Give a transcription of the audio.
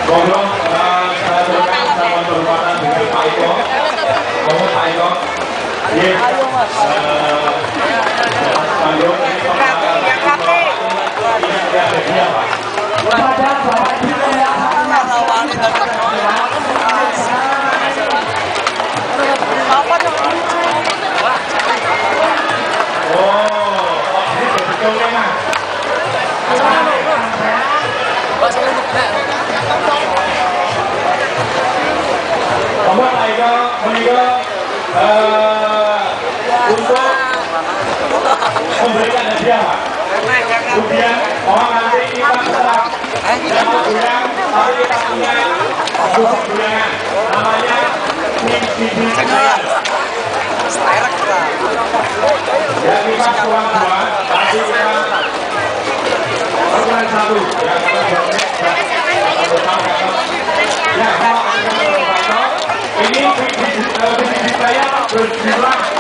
Monggo saya berikan sama berhormatan dengan Pak Eko. Monggo Pak Eko. Ini Bandung ini kepada Bapak Ibu yang untuk memberikan hadiah, Pak. Kemudian mohon nanti kita setelah jangan bilang, tapi kita punya khusus bilangan, namanya Biji Cekal. Ya kita kurang dua, tapi kita kurang satu. Ya kita ini biji saya berjumlah